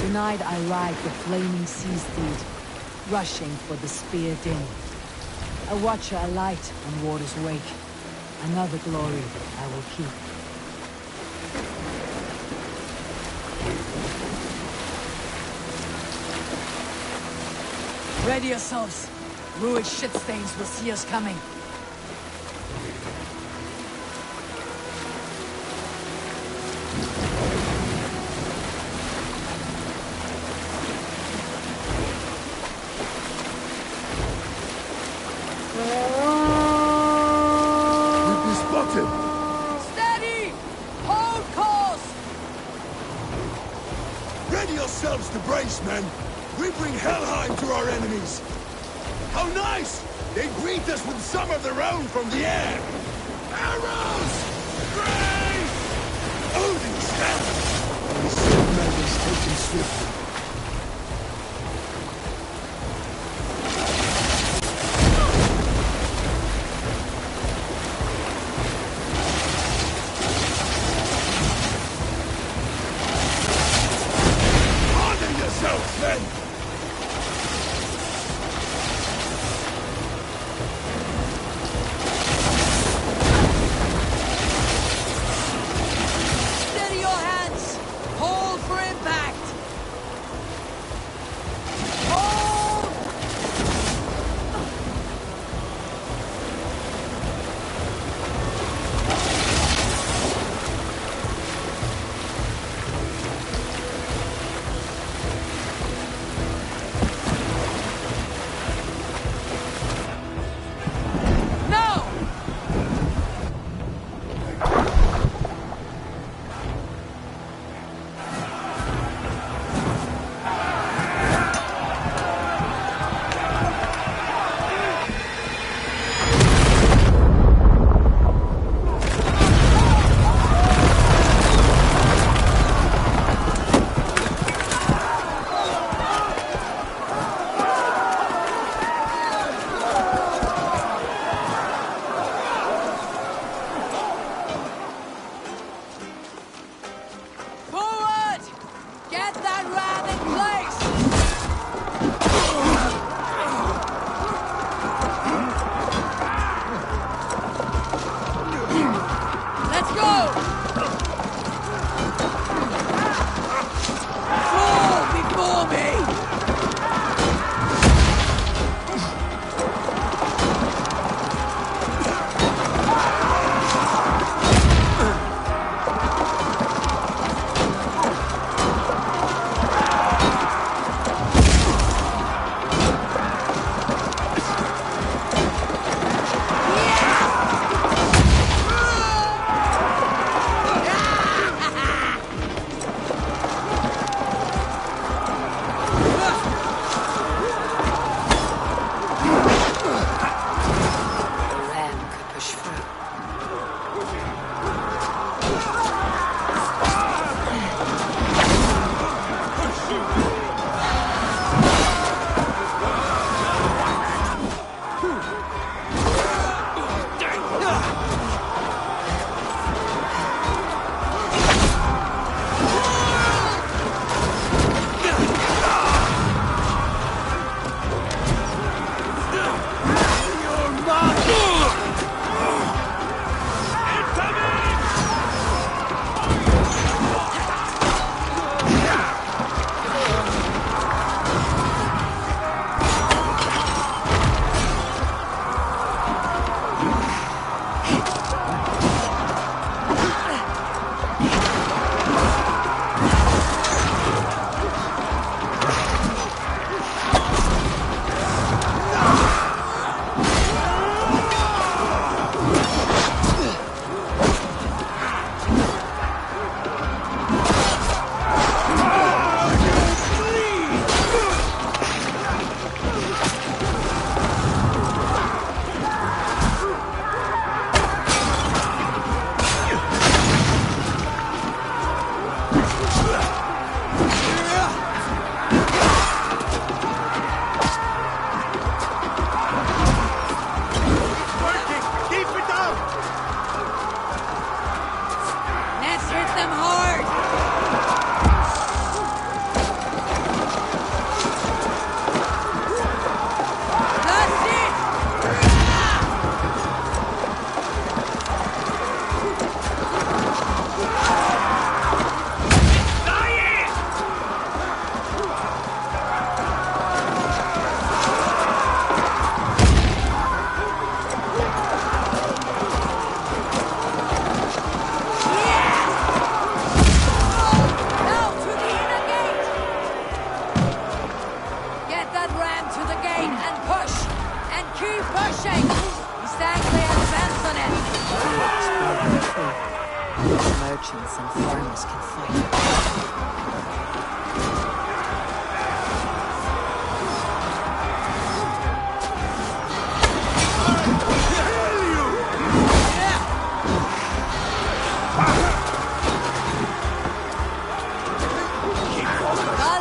Tonight I ride the flaming sea steed, rushing for the spear din. A watcher alight on water's wake. Another glory I will keep. Ready yourselves. Ruined shitstains will see us coming. To brace, men. We bring Helheim to our enemies. How nice! They greet us with some of their own from the air. Arrows! Grace! Odin's hammer! The sword man is taken swiftly.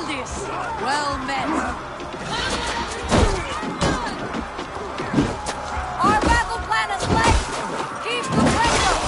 Valdius! Well met! Our battle plan is laid! Keep the pressure!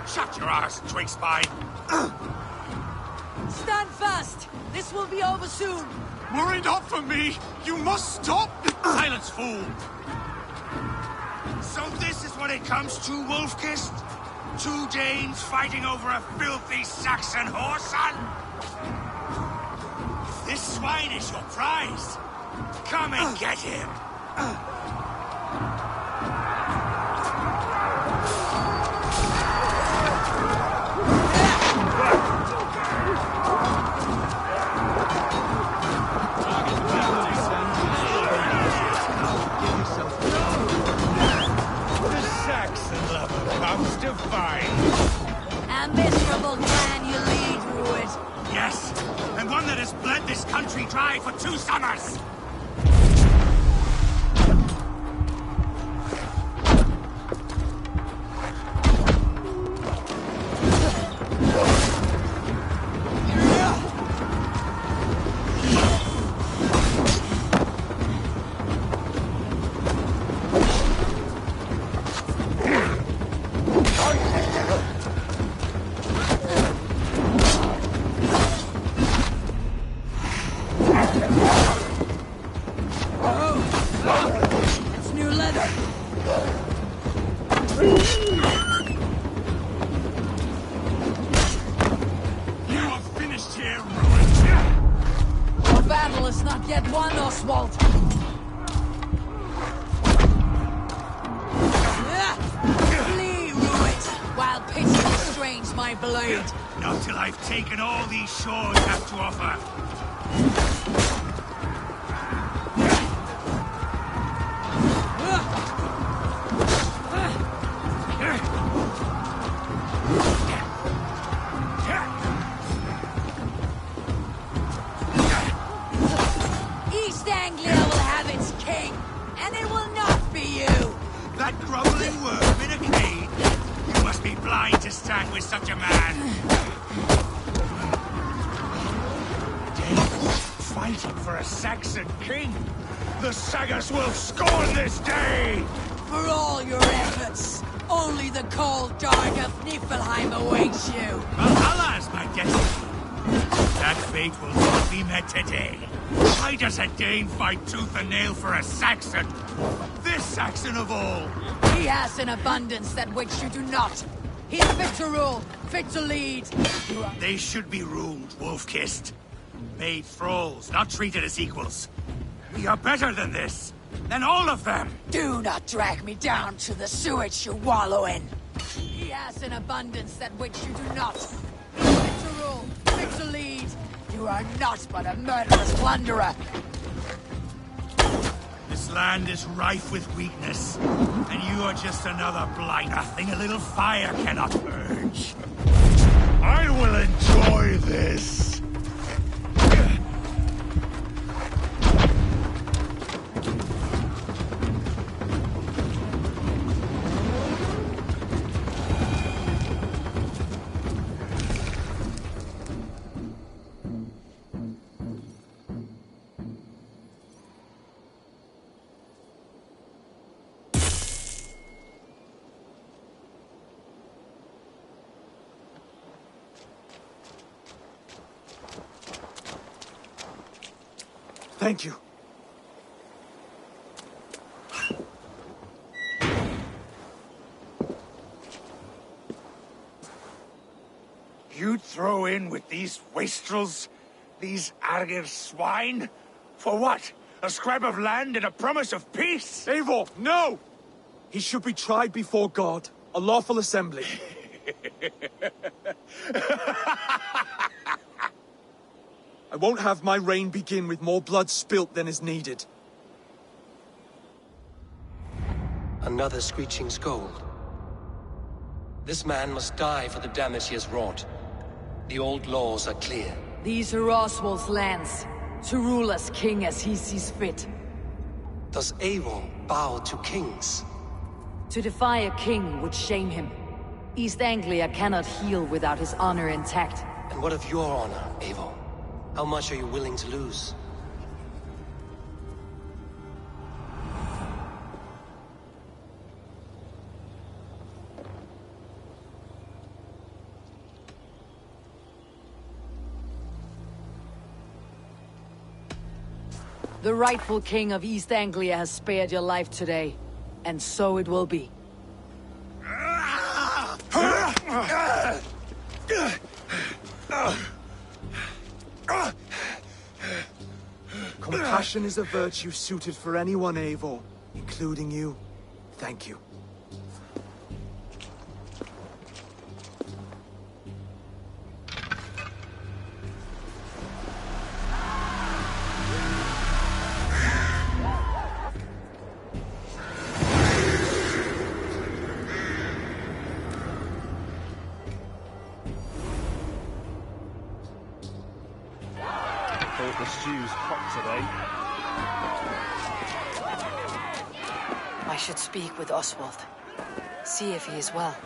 Shut your ass, twig spine! Stand fast! This will be over soon! Worry not for me! You must stop! Silence, fool! So this is what it comes to, Wolfkist? 2 Danes fighting over a filthy Saxon whoreson? This swine is your prize! Come and get him! Comes to fight. A miserable clan you lead, Rued. Yes, and one that has bled this country dry for 2 summers. Not till I've taken all these shores have to offer. East Anglia will have its king, and it will not be you! That groveling worm in a cave? You must be blind to stand with such a man. Danes fighting for a Saxon king. The Sagas will scorn this day! For all your efforts, only the cold dark of Niflheim awaits you. Valhalla is my destiny. That fate will not be met today. Why does a Dane fight tooth and nail for a Saxon? This Saxon of all! He has an abundance that which you do not. He is fit to rule, fit to lead. They should be ruled, Wolf-Kissed. Made thralls, not treated as equals. We are better than this. Than all of them. Do not drag me down to the sewage you wallow in. He has an abundance that which you do not. Fit to rule, fit to lead. You are not but a murderous plunderer. This land is rife with weakness, and you are just another blind nothing a little fire cannot purge. I will enjoy this. Thank you. You'd throw in with these wastrels? These Argir swine? For what? A scrap of land and a promise of peace? Eivor, no! He should be tried before God, a lawful assembly. I won't have my reign begin with more blood spilt than is needed. Another screeching scold. This man must die for the damage he has wrought. The old laws are clear. These are Oswald's lands, to rule as king as he sees fit. Does Eivor bow to kings? To defy a king would shame him. East Anglia cannot heal without his honor intact. And what of your honor, Eivor? How much are you willing to lose? The rightful king of East Anglia has spared your life today, and so it will be. Compassion is a virtue suited for anyone, Eivor, including you. Thank you. The stew's hot today. I should speak with Oswald. See if he is well.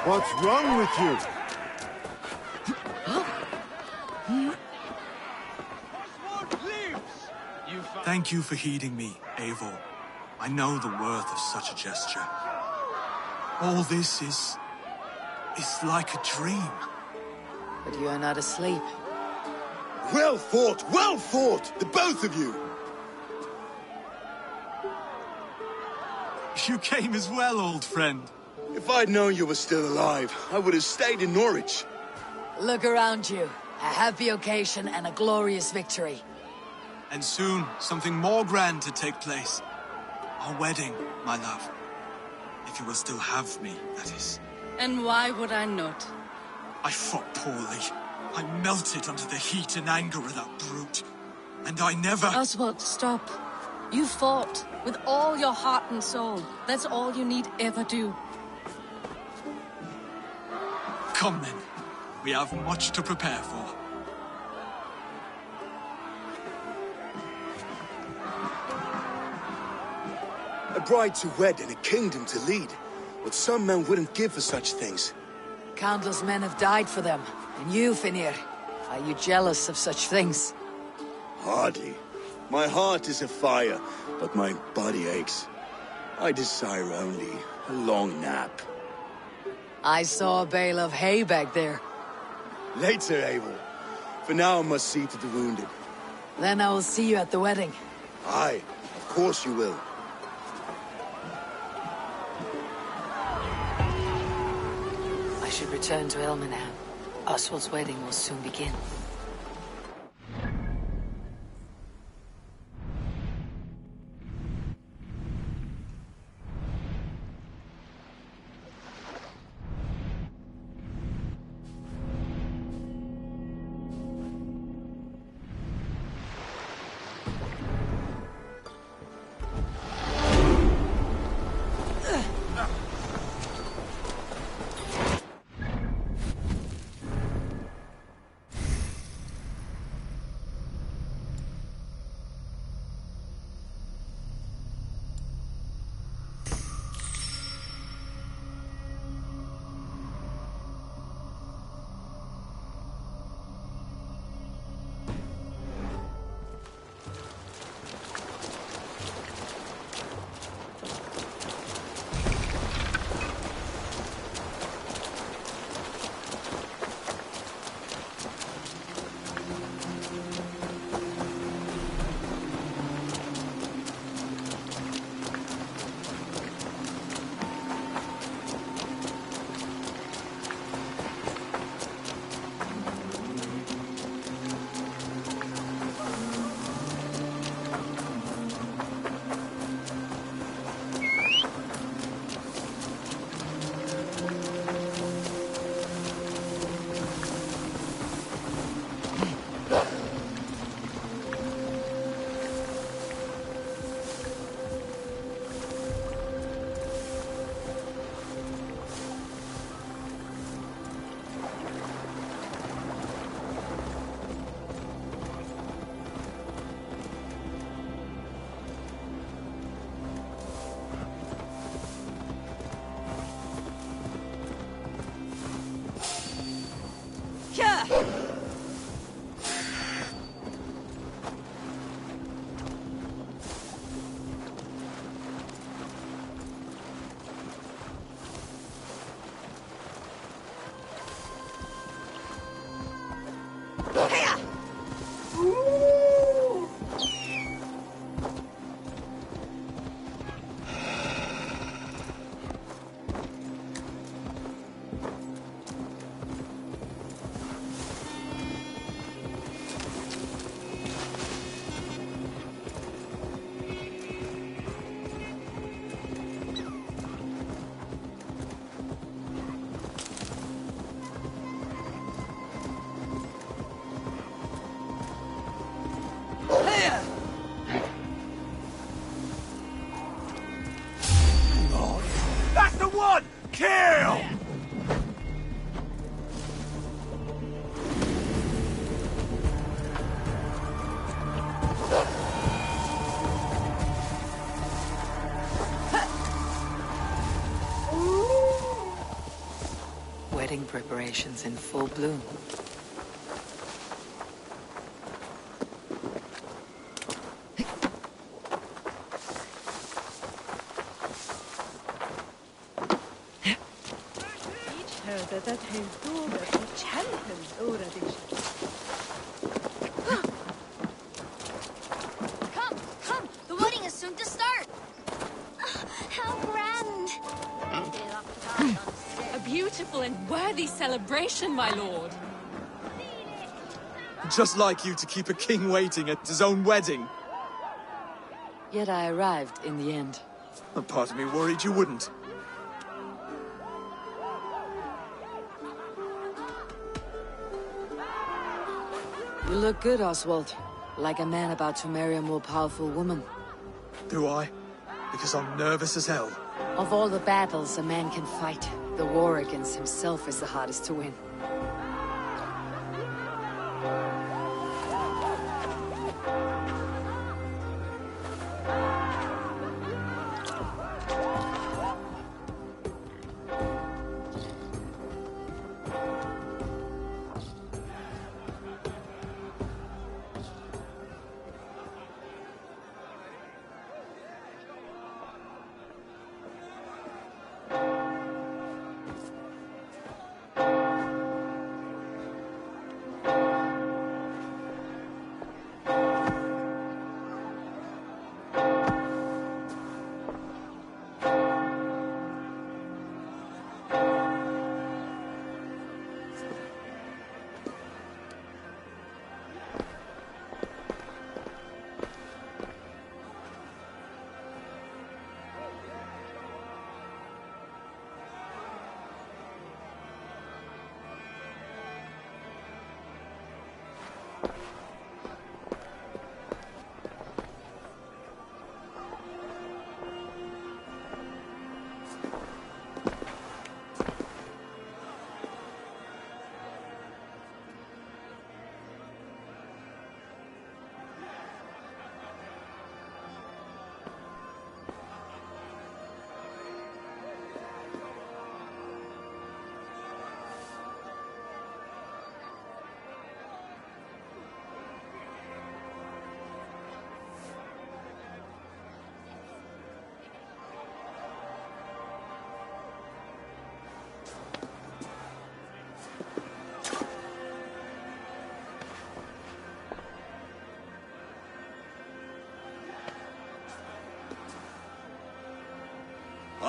What's wrong with you? Thank you for heeding me, Eivor. I know the worth of such a gesture. All this is like a dream. But you are not asleep. Well fought, the both of you. You came as well, old friend. If I'd known you were still alive, I would have stayed in Norwich. Look around you. A happy occasion and a glorious victory. And soon, something more grand to take place. Our wedding, my love. If you will still have me, that is. And why would I not? I fought poorly. I melted under the heat and anger of that brute. And I never... Oswald, stop. You fought with all your heart and soul. That's all you need ever do. Come then. We have much to prepare for. A bride to wed and a kingdom to lead. What some men wouldn't give for such things. Countless men have died for them. And you, Finir, are you jealous of such things? Hardly. My heart is afire, but my body aches. I desire only a long nap. I saw a bale of hay back there. Later, Abel. For now, I must see to the wounded. Then I will see you at the wedding. Aye, of course you will. I should return to Elmenham. Oswald's wedding will soon begin. That's the one! Kill! Wedding preparations in full bloom. that has dåligt och kärlekens oräddish. Come! The wedding is soon to start! How grand! A beautiful and worthy celebration, my lord. Just like you to keep a king waiting at his own wedding. Yet I arrived in the end. A part of me worried you wouldn't. You look good, Oswald. Like a man about to marry a more powerful woman. Do I? Because I'm nervous as hell. Of all the battles a man can fight, the war against himself is the hardest to win.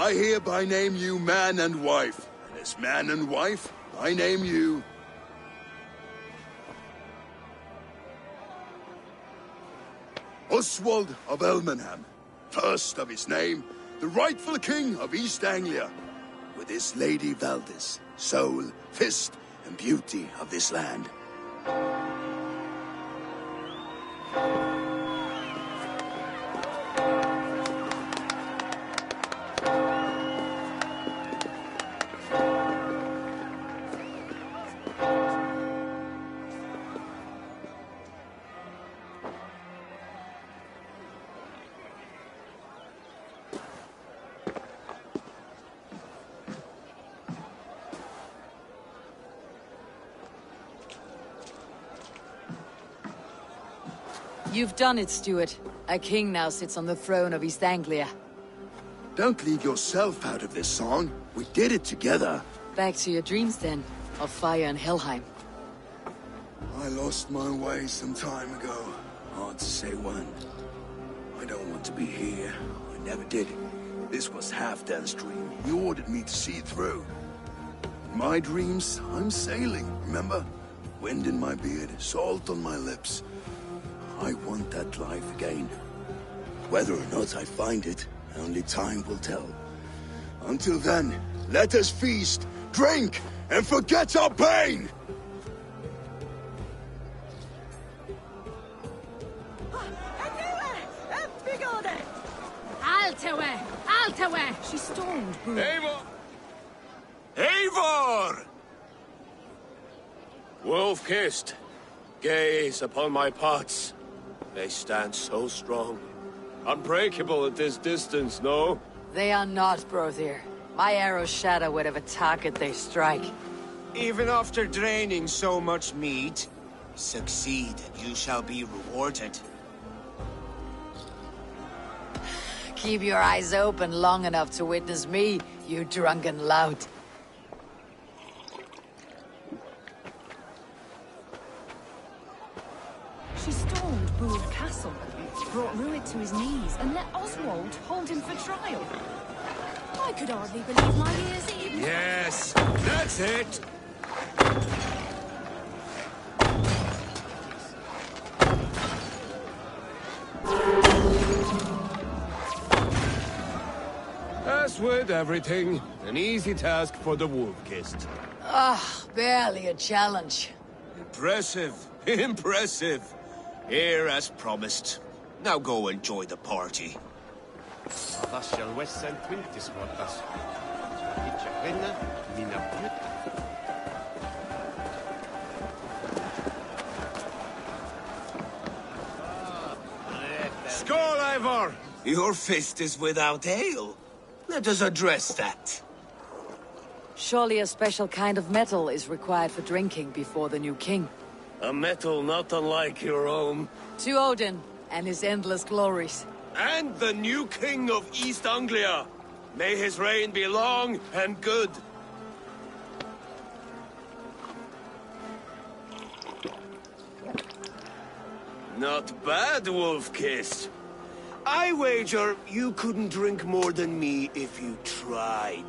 I hereby name you man and wife, and as man and wife, I name you... Oswald of Elmenham, first of his name, the rightful king of East Anglia, with his lady Valdis, soul, fist, and beauty of this land. You've done it, Stuart. A king now sits on the throne of East Anglia. Don't leave yourself out of this song. We did it together. Back to your dreams, then, of fire and Helheim. I lost my way some time ago. Hard to say when. I don't want to be here. I never did. This was Halfdan's dream. He ordered me to see it through. In my dreams, I'm sailing, remember? Wind in my beard, salt on my lips. I want that life again. Whether or not I find it, only time will tell. Until then, let us feast, drink, and forget our pain! Altawe! She stormed, Boo. Eivor! Eivor! Wolf-kissed, gaze upon my parts. They stand so strong. Unbreakable at this distance, no? They are not, Brother. My arrows shatter whatever target they strike. Even after draining so much meat, succeed and you shall be rewarded. Keep your eyes open long enough to witness me, you drunken lout. She stormed Boo's castle, brought Ruit to his knees, and let Oswald hold him for trial. I could hardly believe my ears even. Yes, that's it! with everything. An easy task for the wolf-kissed. Barely a challenge. Impressive. Impressive. Here as promised. Now go enjoy the party. Skål, Eivor! Your fist is without ale. Let us address that. Surely a special kind of metal is required for drinking before the new king. A metal not unlike your own. To Odin and his endless glories. And the new king of East Anglia. May his reign be long and good. Not bad, Wolf-Kissed. I wager you couldn't drink more than me if you tried.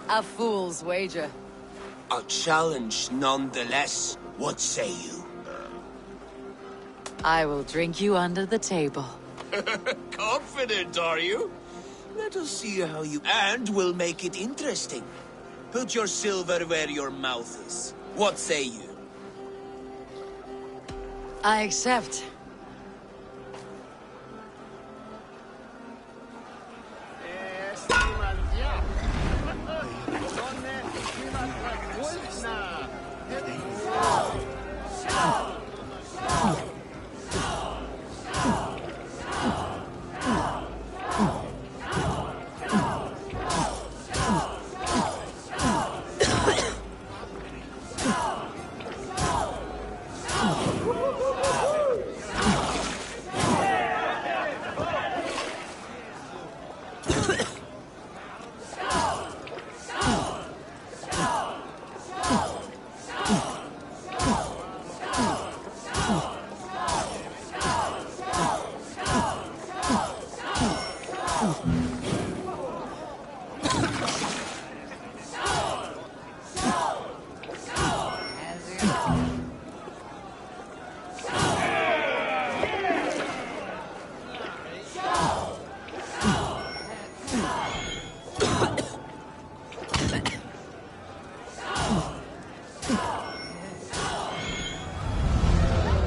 A fool's wager. A challenge nonetheless. What say you? I will drink you under the table. Confident, are you? Let us see how you... And we'll make it interesting. Put your silver where your mouth is. What say you? I accept.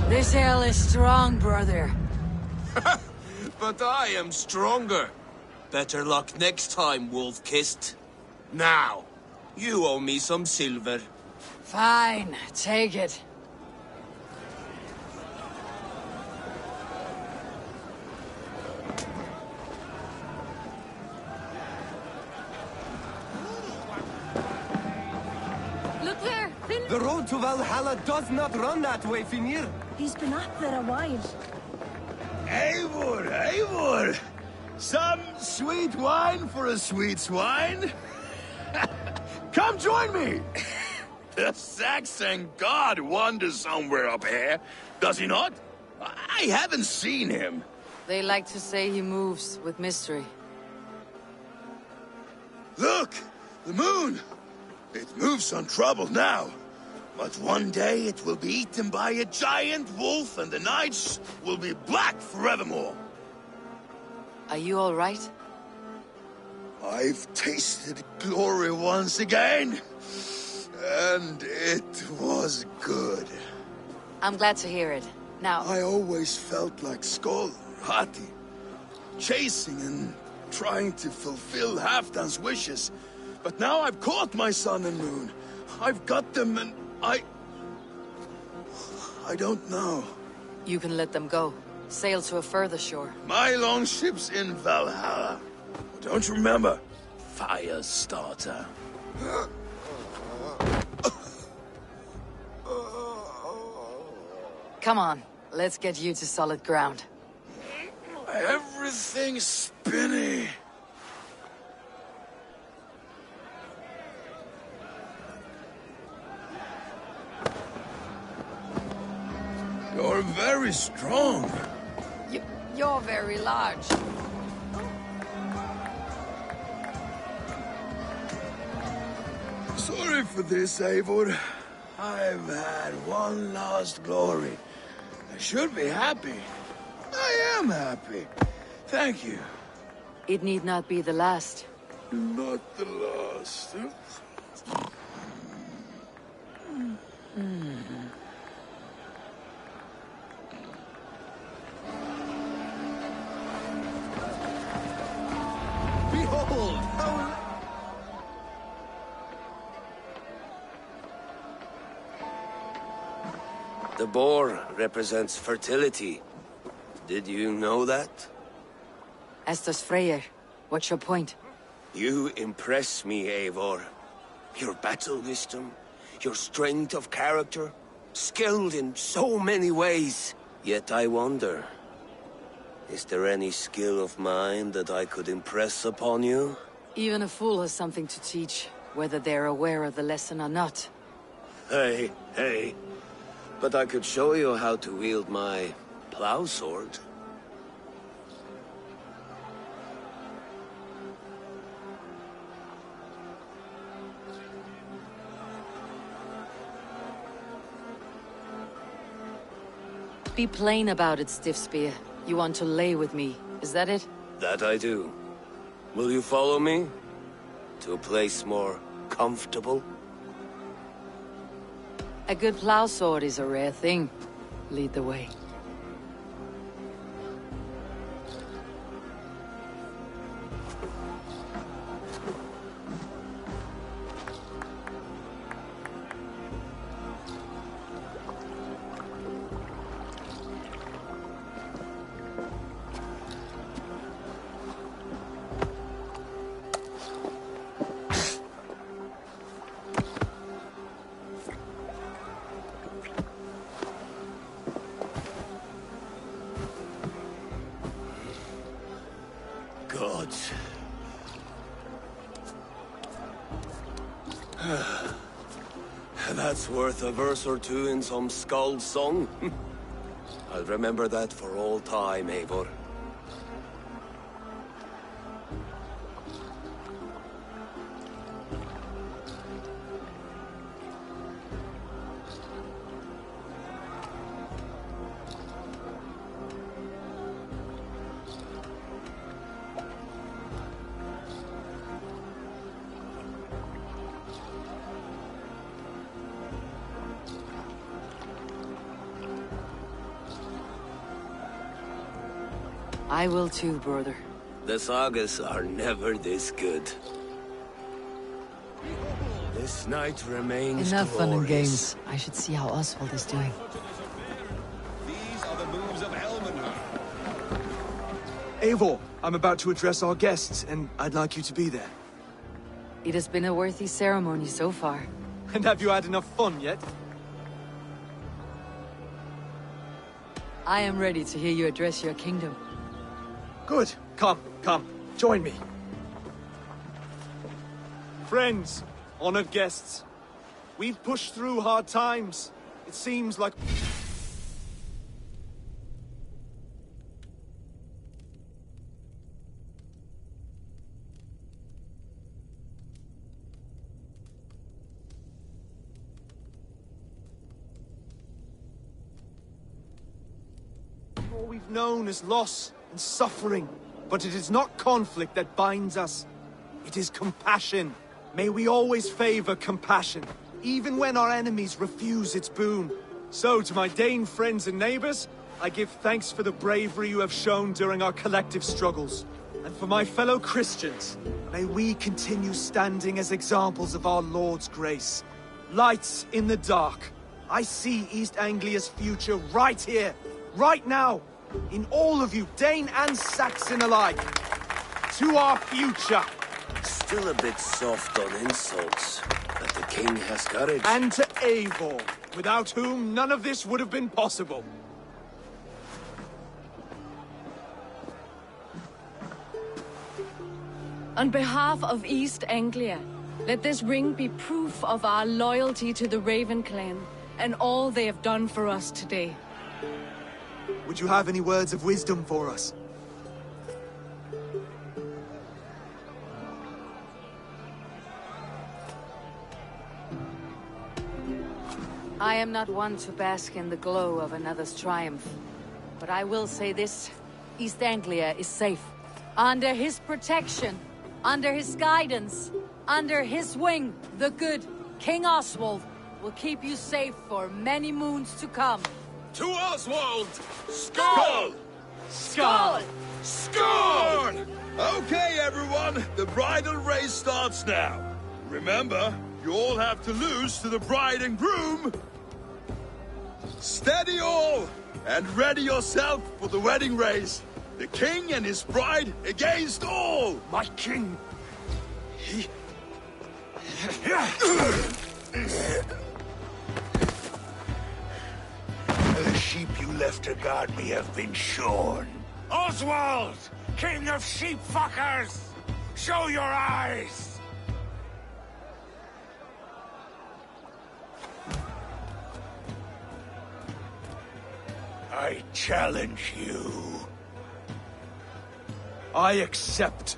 This ale is strong, brother. But I am stronger. Better luck next time, Wolf-Kissed. Now, you owe me some silver. Fine, take it. Look there! The road to Valhalla does not run that way, Finir. He's been up there a while. Eivor, Eivor! Some sweet wine for a sweet swine? Come join me! The Saxon god wanders somewhere up here, does he not? I haven't seen him. They like to say he moves with mystery. Look! The moon! It moves untroubled now. But one day it will be eaten by a giant wolf and the nights will be black forevermore. Are you all right? I've tasted glory once again. And it was good. I'm glad to hear it. Now... I always felt like Skoll, Hati. Chasing and trying to fulfill Halfdan's wishes. But now I've caught my sun and moon. I've got them and I don't know. You can let them go. Sail to a further shore. My longship's in Valhalla. Don't you remember? Firestarter. Come on, let's get you to solid ground. Everything's spinny. You're very strong. You're very large. Sorry for this, Eivor. I've had one last glory. I should be happy. I am happy. Thank you. It need not be the last. Not the last. Behold! The boar represents fertility. Did you know that? Estes Freyr, what's your point? You impress me, Eivor. Your battle wisdom, your strength of character, skilled in so many ways. Yet I wonder, is there any skill of mine that I could impress upon you? Even a fool has something to teach, whether they're aware of the lesson or not. Hey. But I could show you how to wield my plow sword. Be plain about it, Stiff Spear. You want to lay with me, is that it? That I do. Will you follow me? To a place more comfortable? A good plow sword is a rare thing. Lead the way. Gods. That's worth a verse or two in some skald's song. I'll remember that for all time, Eivor. I will too, brother. The sagas are never this good. This night remains Enough fun and glorious. games. I should see how Oswald is doing. These are the moves of Elmenhar. Eivor, I'm about to address our guests, and I'd like you to be there. It has been a worthy ceremony so far. And have you had enough fun yet? I am ready to hear you address your kingdom. Good. Come. Join me. Friends, honored guests, we've pushed through hard times. It seems like... all we've known is loss and suffering. But it is not conflict that binds us. It is compassion. May we always favor compassion, even when our enemies refuse its boon. So, to my Dane friends and neighbors, I give thanks for the bravery you have shown during our collective struggles. And for my fellow Christians, may we continue standing as examples of our Lord's grace. Lights in the dark. I see East Anglia's future right here, right now. In all of you, Dane and Saxon alike. To our future. Still a bit soft on insults, but the king has courage. And to Eivor, without whom none of this would have been possible. On behalf of East Anglia, let this ring be proof of our loyalty to the Raven clan and all they have done for us today. Would you have any words of wisdom for us? I am not one to bask in the glow of another's triumph. But I will say this, East Anglia is safe. Under his protection, Under his guidance, under his wing, the good King Oswald will keep you safe for many moons to come. To Oswald! Skull! Skull! Skull! Okay, everyone, the bridal race starts now. Remember, you all have to lose to the bride and groom. Steady all, and ready yourself for the wedding race. The king and his bride against all! My king! The sheep you left to guard me have been shorn. Oswald! King of sheep fuckers! Show your eyes! I challenge you. I accept.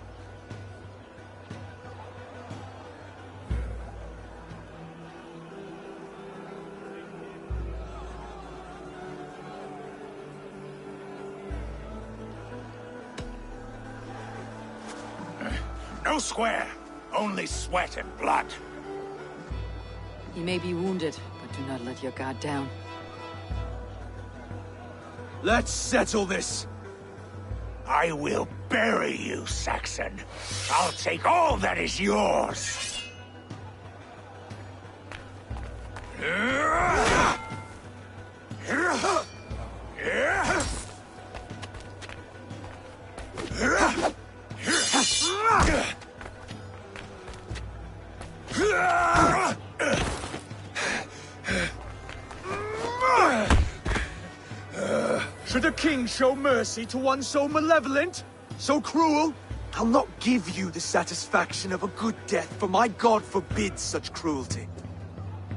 No square, only sweat and blood. He may be wounded, but do not let your guard down. Let's settle this. I will bury you, Saxon. I'll take all that is yours. Should a king show mercy to one so malevolent? So cruel? I'll not give you the satisfaction of a good death, for my god forbids such cruelty.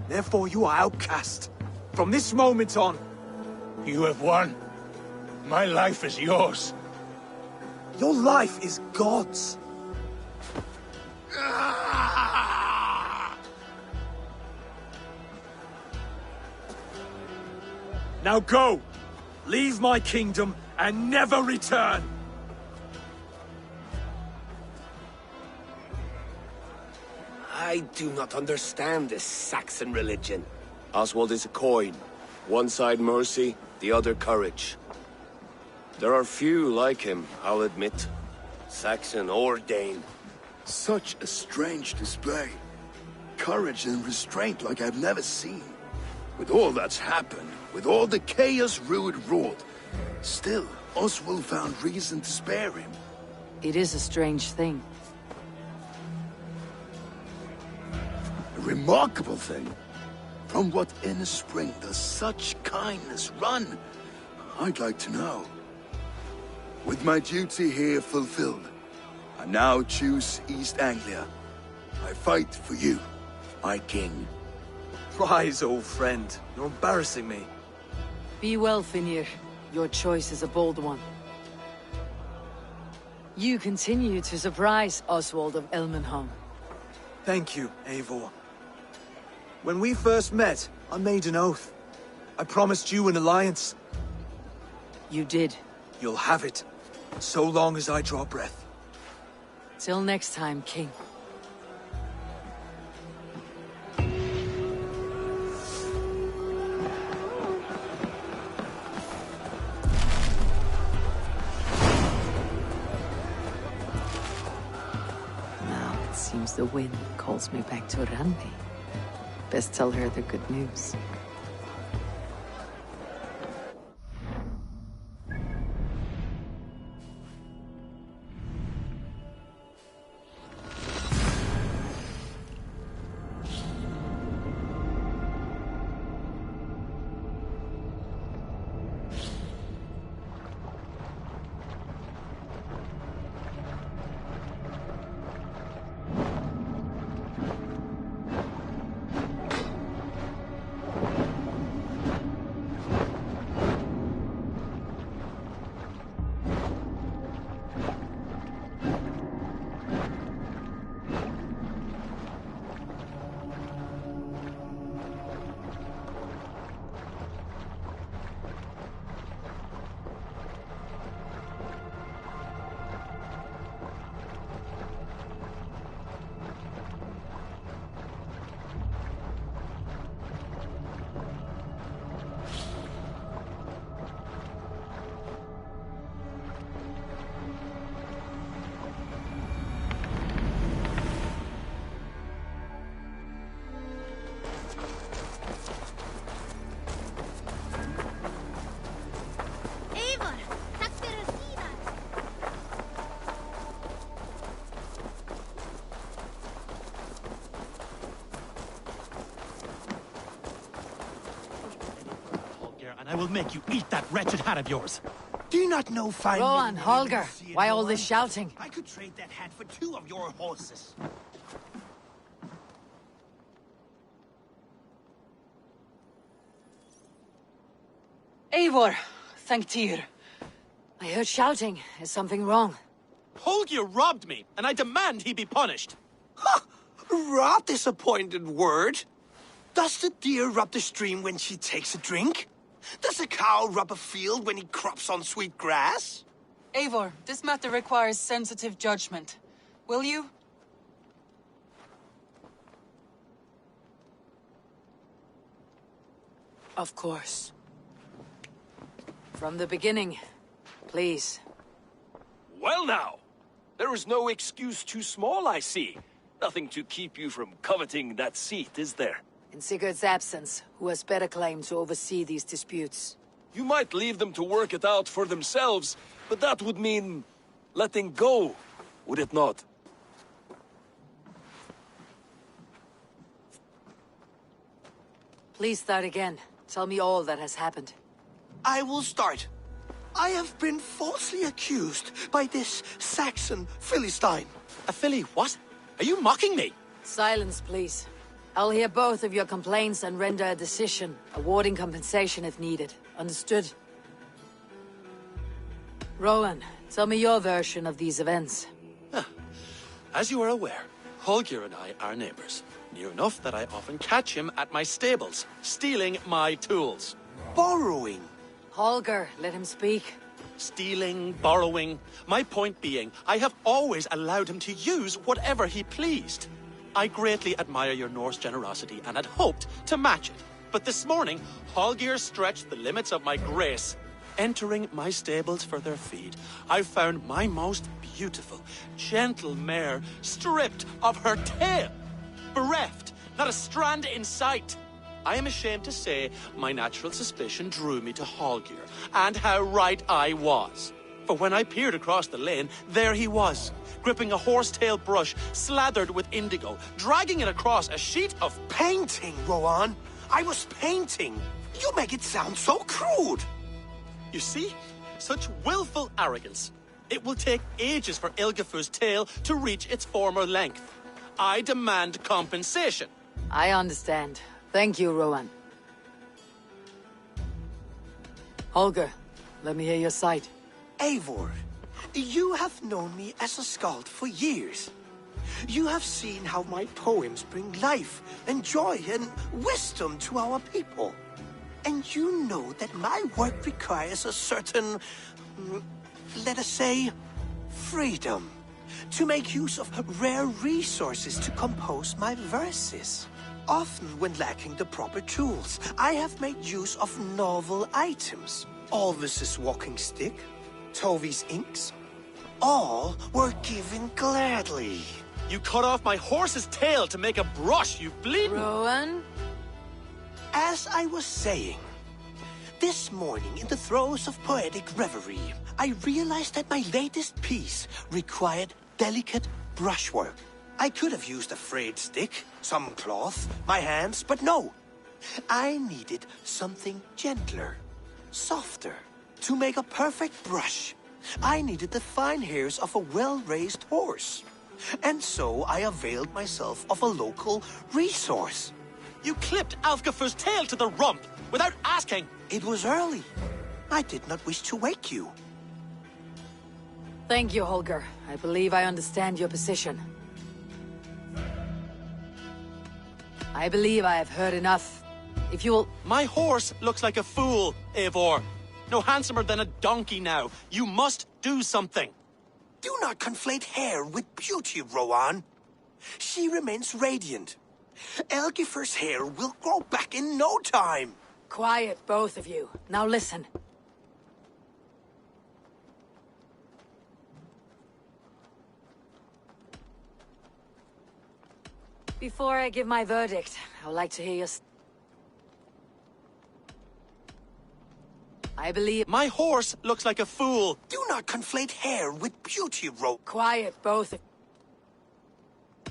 Therefore you are outcast. From this moment on. You have won. My life is yours. Your life is God's. Now go! Leave my kingdom and never return! I do not understand this Saxon religion. Oswald is a coin. One side mercy, the other courage. There are few like him, I'll admit. Saxon or Dane. Such a strange display. Courage and restraint like I've never seen. With all that's happened, with all the chaos Rued wrought, still, Oswald found reason to spare him. It is a strange thing. A remarkable thing. From what inner spring does such kindness run? I'd like to know. With my duty here fulfilled, I now choose East Anglia. I fight for you, my king. Rise, old friend. You're embarrassing me. Be well, Finir. Your choice is a bold one. You continue to surprise Oswald of Elmenham. Thank you, Eivor. When we first met, I made an oath. I promised you an alliance. You did. You'll have it, so long as I draw breath. Till next time, King. Now it seems the wind calls me back to Randi. Best tell her the good news. I will make you eat that wretched hat of yours. Do you not know fine? Rowan, Holger, why all this shouting? I could trade that hat for 2 of your horses. Eivor, thank Tyr. I heard shouting. Is something wrong? Holger robbed me, and I demand he be punished. Ha! Robbed is a pointed word. Does the deer rub the stream when she takes a drink? Does a cow rub a field when he crops on sweet grass? Eivor, this matter requires sensitive judgment. Will you? Of course. From the beginning, please. Well now, there is no excuse too small, I see. Nothing to keep you from coveting that seat, is there? In Sigurd's absence, who has better claim to oversee these disputes? You might leave them to work it out for themselves, but that would mean letting go, would it not? Please start again. Tell me all that has happened. I will start. I have been falsely accused by this Saxon Philistine. A Philly what? Are you mocking me? Silence, please. I'll hear both of your complaints and render a decision, awarding compensation if needed. Understood? Rowan, tell me your version of these events. As you are aware, Holger and I are neighbors. Near enough that I often catch him at my stables, stealing my tools. Borrowing. Holger, let him speak. Stealing, borrowing. My point being, I have always allowed him to use whatever he pleased. I greatly admire your Norse generosity and had hoped to match it. But this morning, Holger stretched the limits of my grace. Entering my stables for their feed, I found my most beautiful, gentle mare stripped of her tail. Bereft, not a strand in sight. I am ashamed to say my natural suspicion drew me to Holger, and how right I was. For when I peered across the lane, there he was, gripping a horsetail brush slathered with indigo, dragging it across a sheet of painting, Rowan. I was painting. You make it sound so crude. You see? Such willful arrogance. It will take ages for Ilgafur's tail to reach its former length. I demand compensation. I understand. Thank you, Rowan. Holger, let me hear your side. Eivor, you have known me as a skald for years. You have seen how my poems bring life and joy and wisdom to our people. And you know that my work requires a certain, let us say, freedom. To make use of rare resources to compose my verses. Often when lacking the proper tools, I have made use of novel items. Alvis's walking stick, Tovi's inks. All were given gladly. You cut off my horse's tail to make a brush, you bleeding... Rowan? As I was saying, this morning in the throes of poetic reverie, I realized that my latest piece required delicate brushwork. I could have used a frayed stick, some cloth, my hands, but no. I needed something gentler, softer. To make a perfect brush, I needed the fine hairs of a well-raised horse. And so I availed myself of a local resource. You clipped Alfgafur's tail to the rump without asking. It was early. I did not wish to wake you. Thank you, Holger. I believe I understand your position. I believe I have heard enough. If you'll... My horse looks like a fool, Eivor. No handsomer than a donkey now. You must do something. Do not conflate hair with beauty, Rowan. She remains radiant. Elgifur's hair will grow back in no time. Quiet, both of you. Now listen. Before I give my verdict, I would like to hear your... I believe... My horse looks like a fool. Do not conflate hair with beauty, Quiet, both of...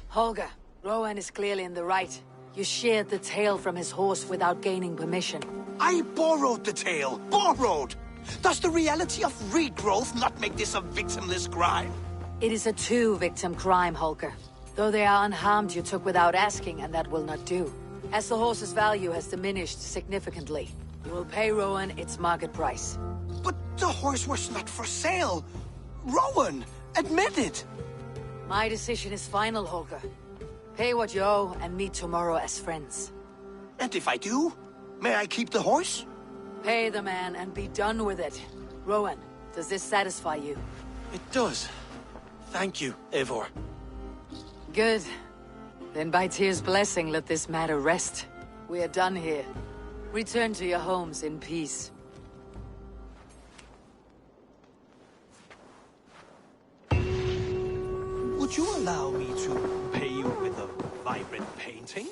Holger, Rowan is clearly in the right. You sheared the tail from his horse without gaining permission. I borrowed the tale. Borrowed! Does the reality of regrowth not make this a victimless crime? It is a two-victim crime, Holger. Though they are unharmed, you took without asking, and that will not do. As the horse's value has diminished significantly, you will pay Rowan its market price. But the horse was not for sale. Rowan, admit it. My decision is final, Holger. Pay what you owe and meet tomorrow as friends. And if I do, may I keep the horse? Pay the man and be done with it. Rowan, does this satisfy you? It does. Thank you, Eivor. Good. Then by Tyr's blessing, let this matter rest. We are done here. Return to your homes in peace. Would you allow me to pay you with a vibrant painting?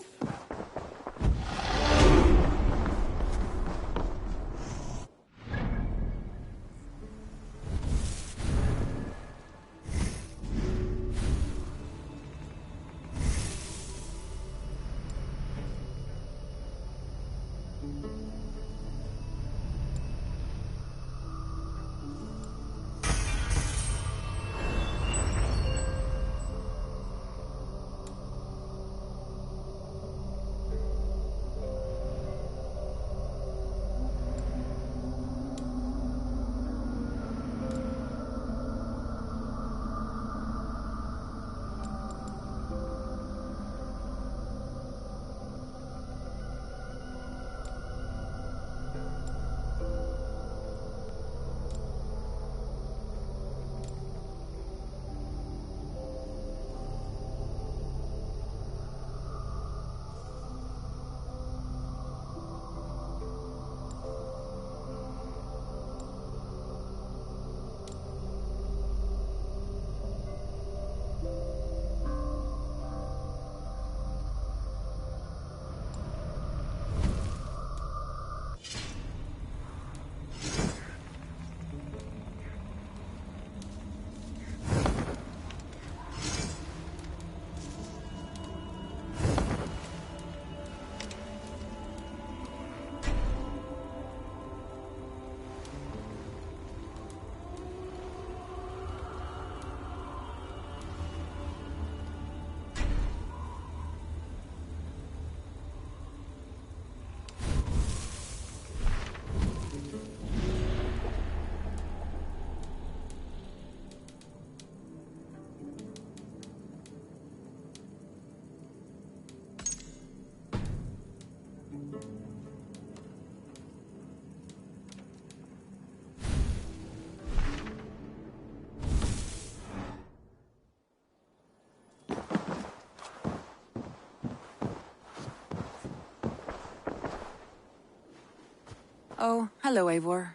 Oh, hello, Eivor.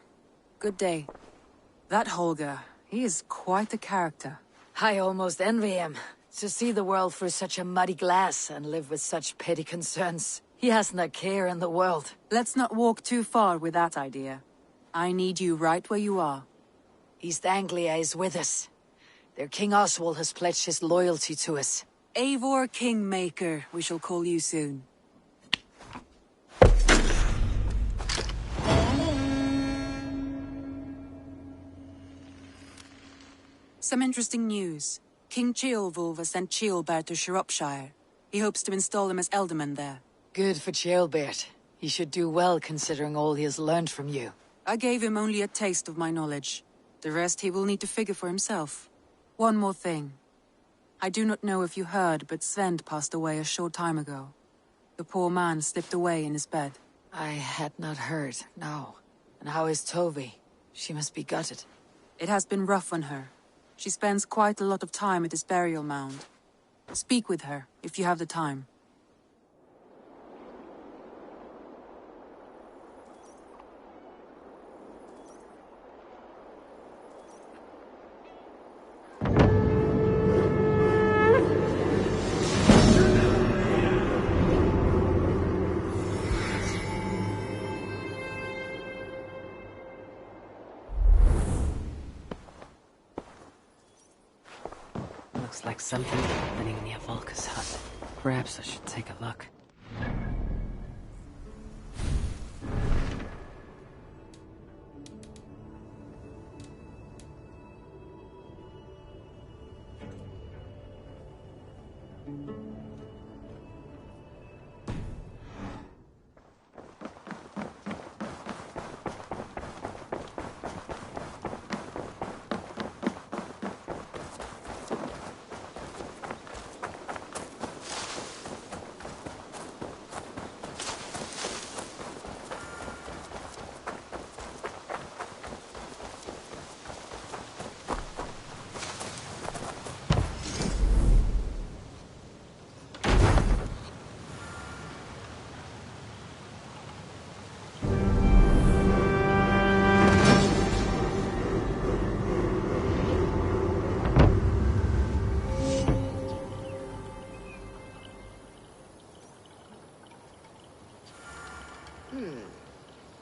Good day. That Holger, he is quite a character. I almost envy him. To see the world through such a muddy glass and live with such petty concerns. He hasn't a care in the world. Let's not walk too far with that idea. I need you right where you are. East Anglia is with us. Their King Oswald has pledged his loyalty to us. Eivor Kingmaker, we shall call you soon. Some interesting news. King Ceolwulf has sent Ceolbert to Shropshire. He hopes to install him as Elderman there. Good for Ceolbert. He should do well considering all he has learned from you. I gave him only a taste of my knowledge. The rest he will need to figure for himself. One more thing. I do not know if you heard, but Svend passed away a short time ago. The poor man slipped away in his bed. I had not heard, no. And how is Tovi? She must be gutted. It has been rough on her. She spends quite a lot of time at his burial mound. Speak with her, if you have the time. Looks like something happening near Volker's hut. Perhaps I should take a look.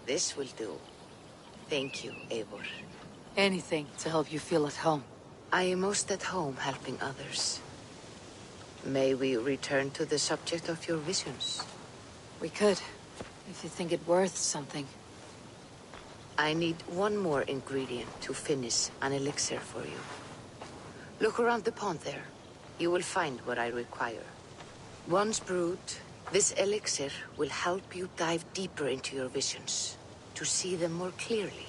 This will do. Thank you, Eivor. Anything to help you feel at home. I am most at home helping others. May we return to the subject of your visions? We could, if you think it worth something. I need one more ingredient to finish an elixir for you. Look around the pond there. You will find what I require. Once brewed, this elixir will help you dive deeper into your visions, to see them more clearly.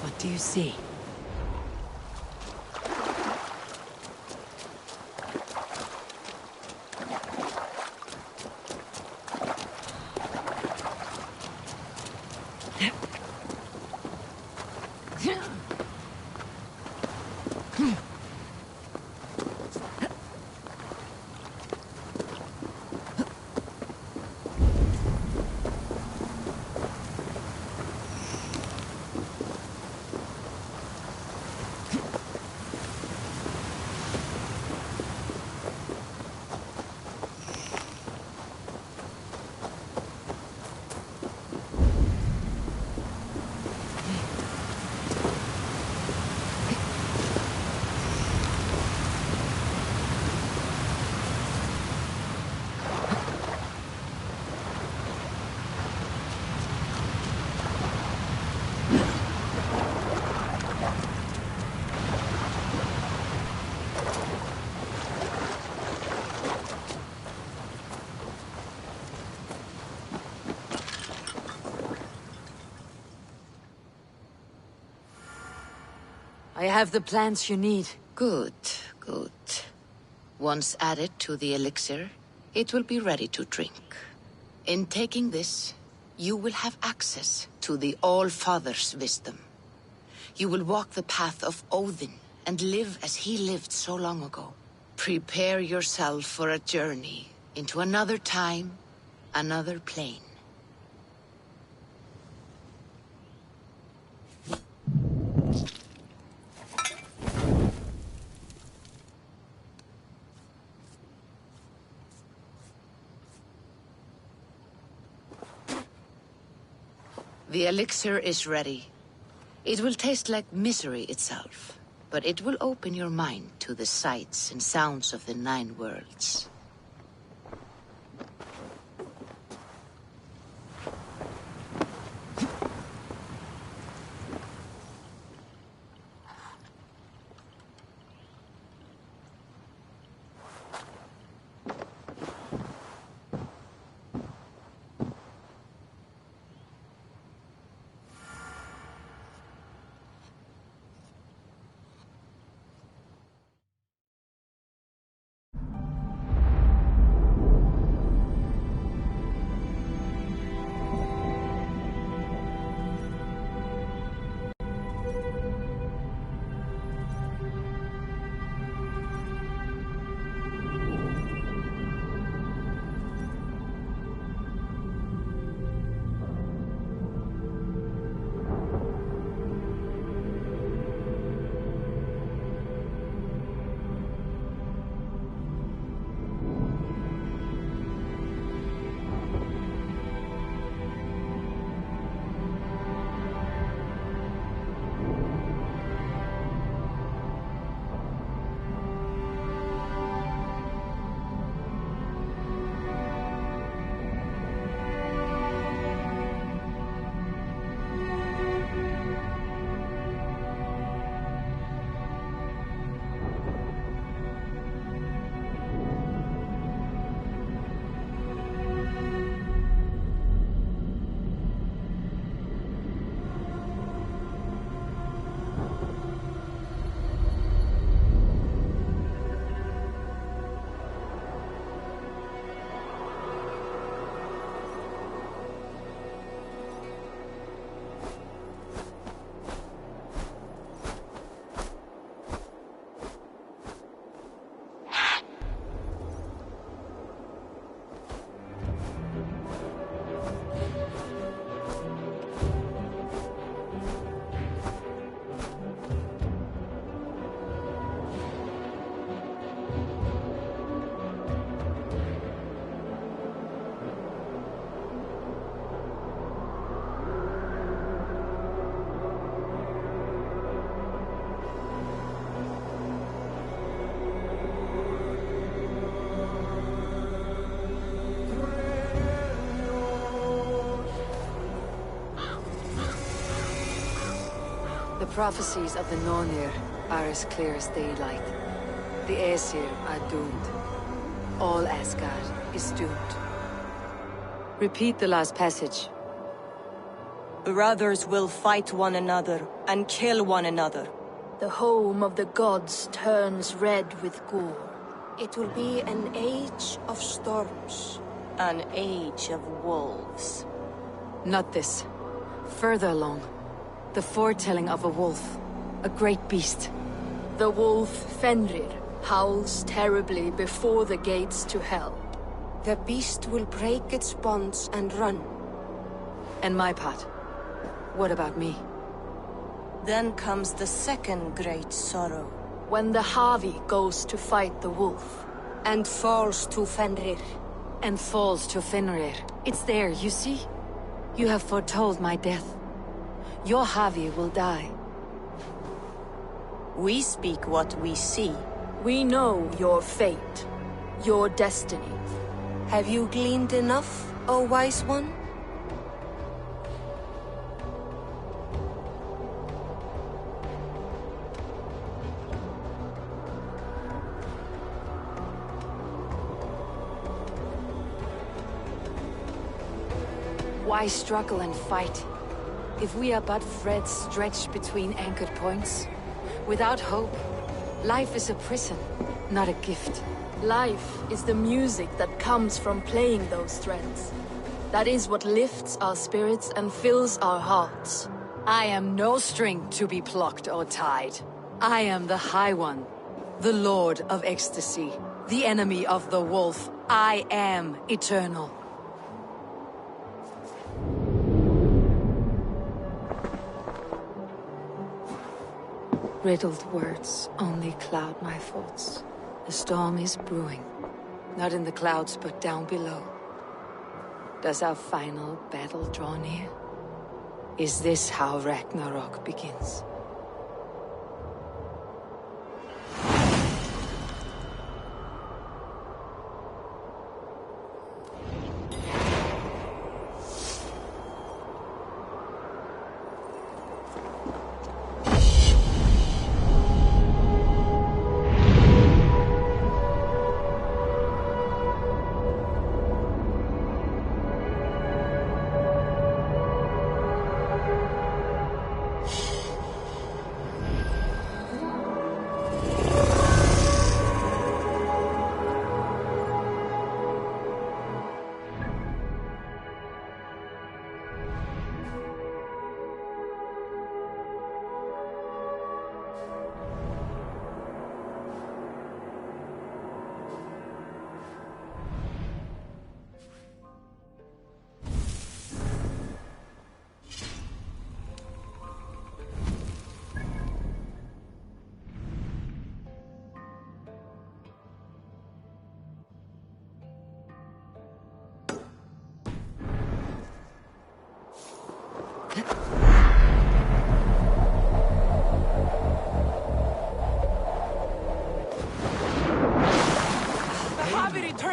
What do you see? I have the plants you need. Good, good. Once added to the elixir, it will be ready to drink. In taking this, you will have access to the All-Father's wisdom. You will walk the path of Odin and live as he lived so long ago. Prepare yourself for a journey into another time, another plane. The elixir is ready. It will taste like misery itself, but it will open your mind to the sights and sounds of the 9 worlds. prophecies of the Nornir are as clear as daylight. The Aesir are doomed. All Asgard is doomed. Repeat the last passage. Brothers will fight one another and kill one another. The home of the gods turns red with gore. It will be an age of storms. An age of wolves. Not this. Further along. The foretelling of a wolf. A great beast. The wolf Fenrir howls terribly before the gates to hell. The beast will break its bonds and run. And my part. What about me? Then comes the second great sorrow. When the Havi goes to fight the wolf. And falls to Fenrir. And falls to Fenrir. It's there, you see? You have foretold my death. Your Havi will die. We speak what we see. We know your fate. Your destiny. Have you gleaned enough, O wise one? Why struggle and fight? If we are but threads stretched between anchored points? Without hope, life is a prison, not a gift. Life is the music that comes from playing those threads. That is what lifts our spirits and fills our hearts. I am no string to be plucked or tied. I am the High One, the Lord of Ecstasy, the enemy of the wolf. I am eternal. Riddled words only cloud my thoughts. A storm is brewing. Not in the clouds, but down below. Does our final battle draw near? Is this how Ragnarok begins?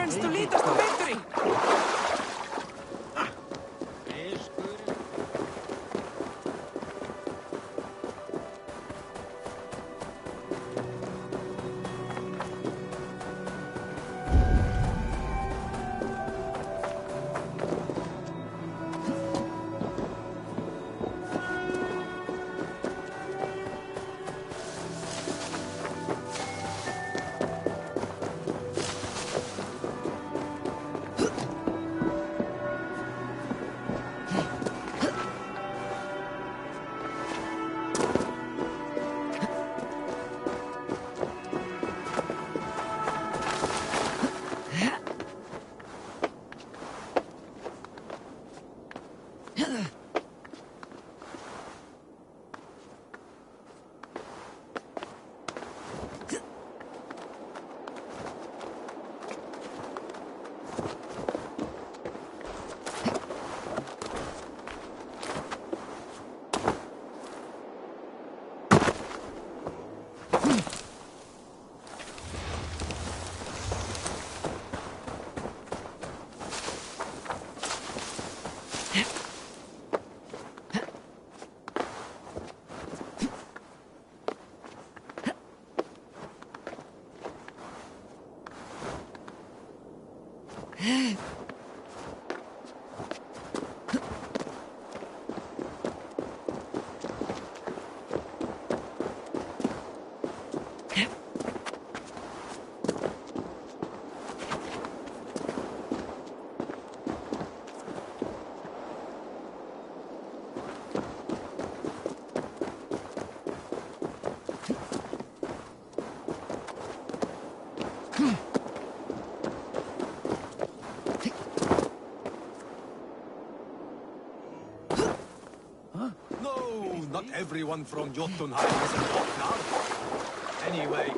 To lead us to victory! not everyone from Jotunheim is a doctor. Anyway...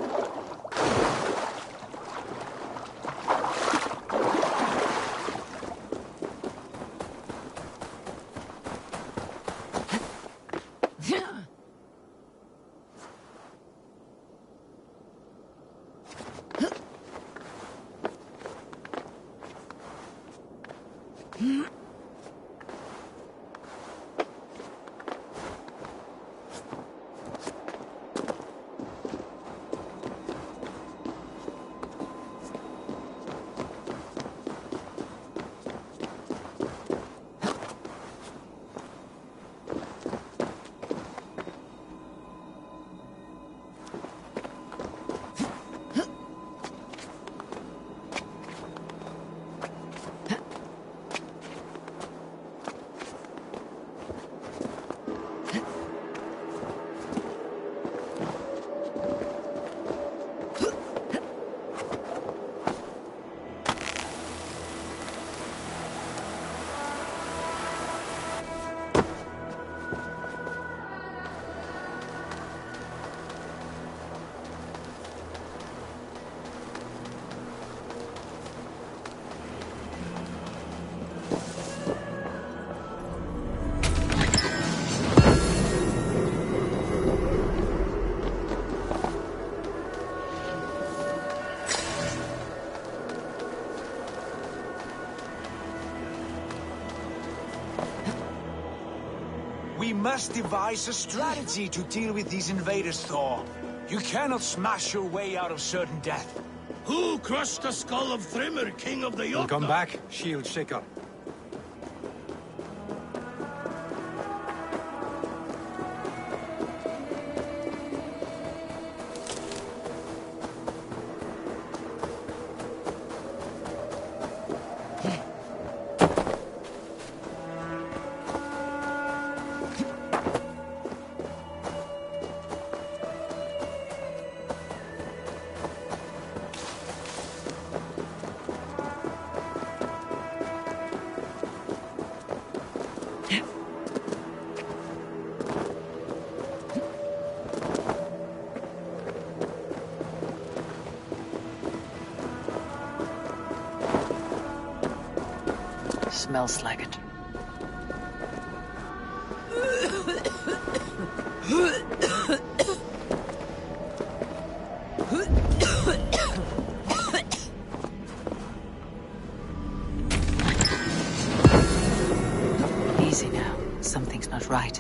We must devise a strategy to deal with these invaders, Thor. You cannot smash your way out of certain death. Who crushed the skull of Thrymr, king of the Jotnar? Come back, shield shaker. Smells like it. Easy now. Something's not right.